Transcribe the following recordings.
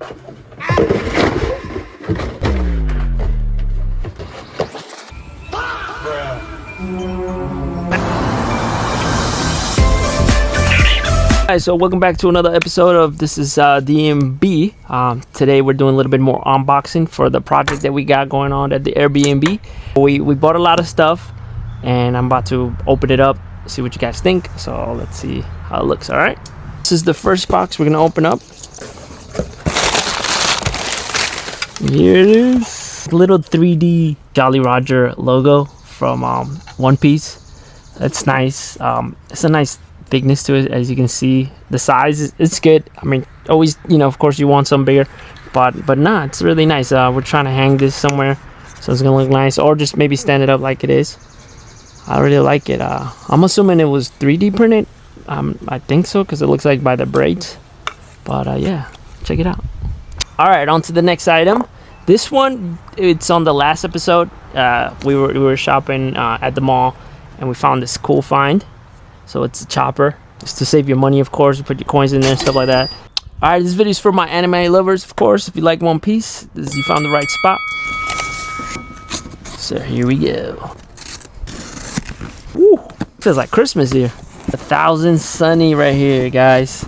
Guys, so welcome back to another episode of This is DMB. Today we're doing a little bit more unboxing for the project that we got going on at the Airbnb. We bought a lot of stuff and I'm about to open it up, see what you guys think. So let's see how it looks. All right, this is the first box we're gonna open up. Here it is, little 3D Jolly Roger logo from One Piece. That's nice. It's a nice thickness to it, as you can see. The size it's good. I mean, always, of course you want some bigger, but nah, it's really nice. We're trying to hang this somewhere so it's gonna look nice, or just maybe stand it up like it is. I really like it. I'm assuming it was 3D printed. I think so, because it looks like by the braids. But yeah, check it out. All right, on to the next item. This one, it's on the last episode. We were shopping at the mall and we found this cool find. So it's a chopper. It's to save your money, of course. You put your coins in there and stuff like that. All right, this video is for my anime lovers, of course. If you like One Piece, you found the right spot. So here we go. Woo, feels like Christmas here. The Thousand Sunny right here, guys.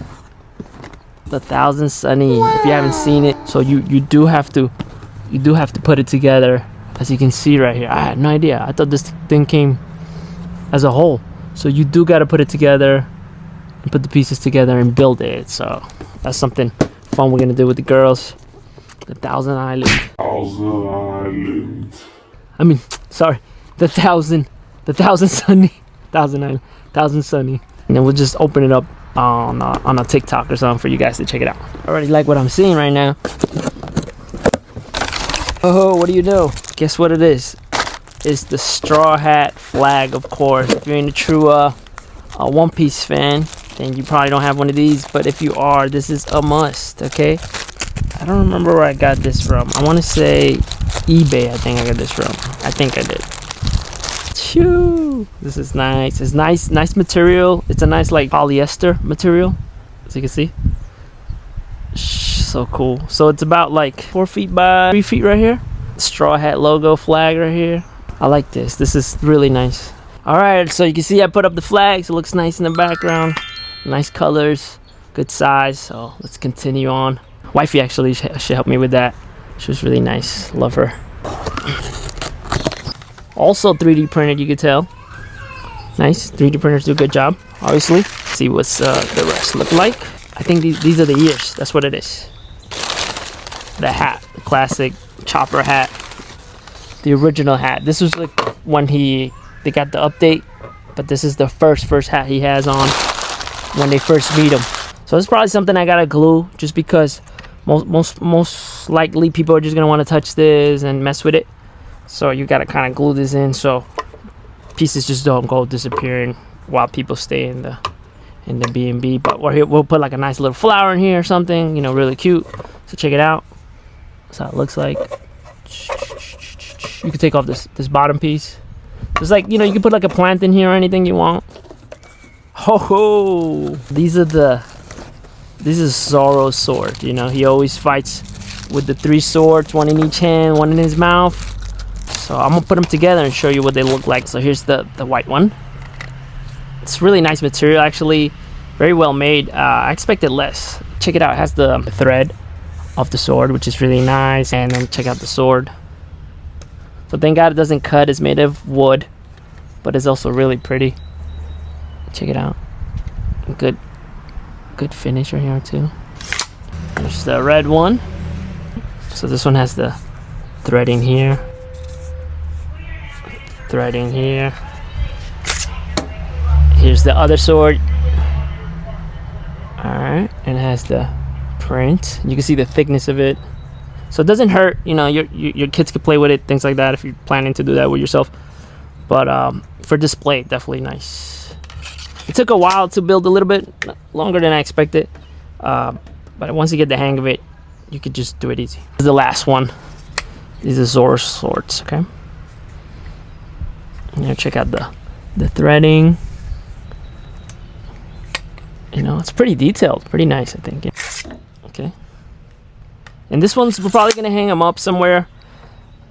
The Thousand Sunny. Wow. If you haven't seen it, so you do have to put it together, as you can see right here. I had no idea. I thought this thing came as a whole. So you do got to put it together and put the pieces together and build it. So that's something fun we're gonna do with the girls. The Thousand Island. I mean, sorry, the Thousand Sunny, Thousand Island, Thousand Sunny. And then we'll just open it up on a TikTok or something for you guys to check it out. I already like what I'm seeing right now. Oh, what do you know? Guess what it is? It's the Straw Hat flag, of course. If you're in a true One Piece fan, then you probably don't have one of these. But if you are, this is a must, okay? I don't remember where I got this from. I want to say eBay, I think I got this from. I think I did. Choo! This is nice. It's nice material. It's a nice, like, polyester material, as you can see. So cool. So it's about like 4 feet by 3 feet right here. Straw Hat logo flag right here. I like this. This is really nice. All right, so you can see I put up the flags. It looks nice in the background. Nice colors, good size. So let's continue on. Wifey actually she helped me with that. She was really nice. Love her. Also 3D printed, you could tell. Nice. 3D printers do a good job, obviously. Let's see what's the rest look like. I think these are the ears. That's what it is. The hat, the classic chopper hat. The original hat. This was like when they got the update, but this is the first hat he has on when they first meet him. So it's probably something I gotta glue, just because most likely people are just gonna want to touch this and mess with it. So you gotta kind of glue this in so pieces just don't go disappearing while people stay in the B&B. But we'll put like a nice little flower in here or something, really cute. So check it out. That's how it looks like. You can take off this bottom piece. It's like, you can put like a plant in here or anything you want. Ho ho! This is Zoro's sword. He always fights with the 3 swords, one in each hand, one in his mouth. So I'm gonna put them together and show you what they look like. So here's the white one. It's really nice material, actually. Very well made. I expected less. Check it out. It has the thread of the sword, which is really nice. And then check out the sword. So thank God it doesn't cut. It's made of wood, but it's also really pretty. Check it out. Good finish right here too. There's the red one. So this one has the threading here. Threading here. Here's the other sword. All right, and it has the print. You can see the thickness of it. So it doesn't hurt, your kids could play with it, things like that, if you're planning to do that with yourself. But for display, definitely nice. It took a while to build, a little bit longer than I expected. But once you get the hang of it, you could just do it easy. This is the last one. These are Zoro's swords, okay? Check out the threading. It's pretty detailed, pretty nice, I think. Okay. And this one's, we're probably gonna hang them up somewhere,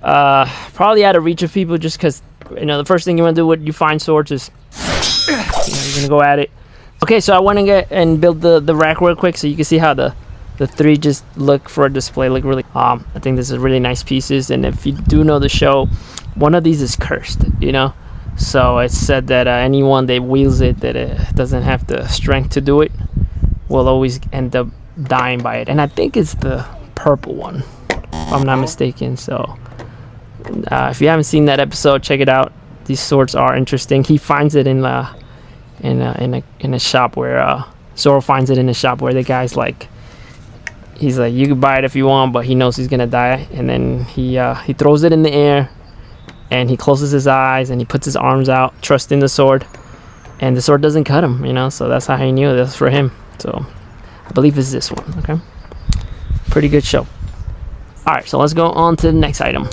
probably out of reach of people, just because, you know, the first thing you want to do when you find swords is, you know, you're gonna go at it. Okay, so I went and built the rack real quick so you can see how the three just look for a display. Look really, I think this is really nice pieces. And if you do know the show, one of these is cursed, you know, so it's said that anyone that wields it that doesn't have the strength to do it will always end up dying by it. And I think it's the purple one, if I'm not mistaken. So if you haven't seen that episode, check it out. These swords are interesting. He finds it in a shop where Zoro finds it in a shop where the guy's like, he's like, you can buy it if you want, but he knows he's gonna die. And then he throws it in the air, and he closes his eyes and he puts his arms out, trusting the sword, and the sword doesn't cut him, you know. So that's how he knew this for him. So I believe it's this one. Okay, pretty good show. All right, so let's go on to the next item.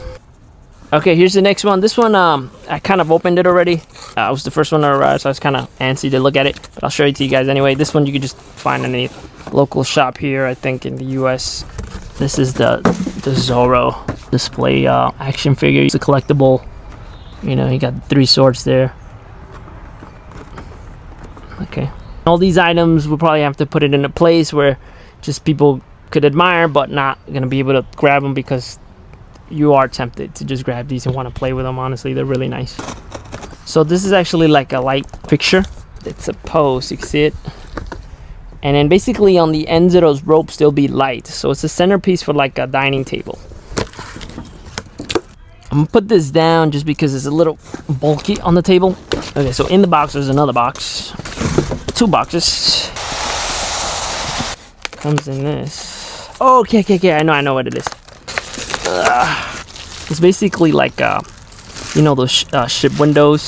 Okay, here's the next one. This one, I kind of opened it already. It was the first one to arrive, so I was kind of antsy to look at it. But I'll show it to you guys anyway. This one you can just find in a local shop here, I think, in the U.S. This is the Zoro display action figure. It's a collectible. You know, you got 3 swords there. Okay. All these items, we'll probably have to put it in a place where just people could admire, but not going to be able to grab them, because you are tempted to just grab these and want to play with them. Honestly, they're really nice. So this is actually like a light fixture. It's a post, you can see it. And then basically on the ends of those ropes, they'll be light. So it's a centerpiece for like a dining table. I'm gonna put this down just because it's a little bulky on the table. Okay, so in the box, there's another box. 2 boxes. Comes in this. Oh, okay, I know what it is. It's basically like you know, those ship windows.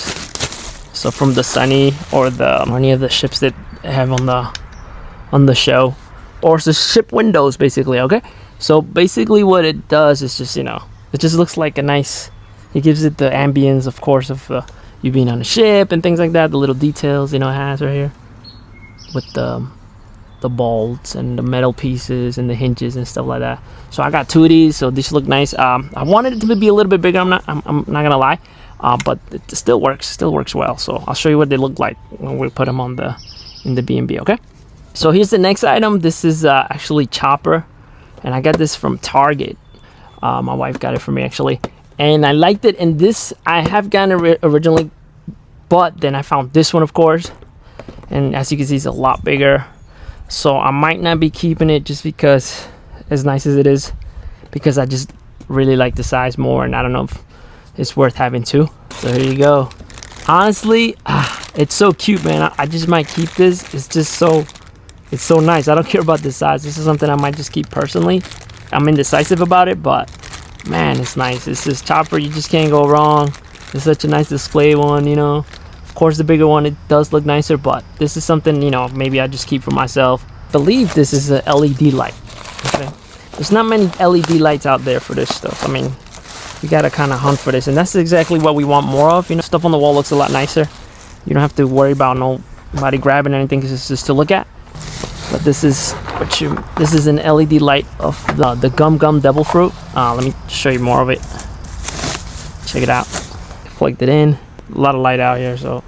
So from the Sunny or any of the ships that have on the show, or it's the ship windows basically. Okay, so basically what it does is just, you know, it just looks like a nice, it gives it the ambience, of course, of you being on a ship and things like that. The little details, you know, it has right here with the bolts and the metal pieces and the hinges and stuff like that. So I got 2 of these, so these look nice. I wanted it to be a little bit bigger, I'm not gonna lie, but it still works well. So I'll show you what they look like when we put them on in the B&B. Okay, so here's the next item. This is actually Chopper, and I got this from Target. My wife got it for me actually, and I liked it. And this I have gotten it originally, but then I found this one, of course, and as you can see, it's a lot bigger. So I might not be keeping it, just because, as nice as it is, because I just really like the size more, and I don't know if it's worth having 2. So here you go. Honestly, it's so cute, man. I just might keep this. It's so nice. I don't care about the size. This is something I might just keep personally. I'm indecisive about it, but man, it's nice. It's this Chopper, you just can't go wrong. It's such a nice display one, you know. Of course, the bigger one, it does look nicer, but this is something, you know, maybe I just keep for myself. I believe this is a LED light. Okay, there's not many LED lights out there for this stuff. I mean, you gotta kind of hunt for this, and that's exactly what we want more of. You know, stuff on the wall looks a lot nicer. You don't have to worry about nobody grabbing anything, because it's just to look at. But this is an LED light of the Gum Gum Devil Fruit. Let me show you more of it. Check it out. Plugged it in. A lot of light out here, so,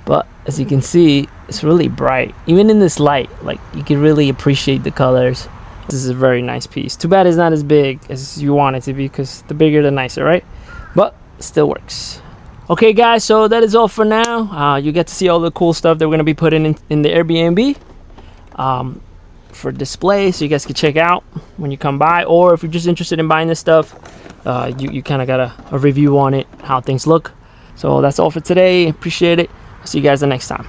but as you can see, it's really bright. Even in this light, like, you can really appreciate the colors. This is a very nice piece. Too bad it's not as big as you want it to be, because the bigger the nicer, right? But it still works. Okay guys, so that is all for now. You get to see all the cool stuff that we're gonna be putting in the Airbnb for display, so you guys can check out when you come by, or if you're just interested in buying this stuff, you kind of got a review on it, how things look. So that's all for today. Appreciate it. I'll see you guys the next time.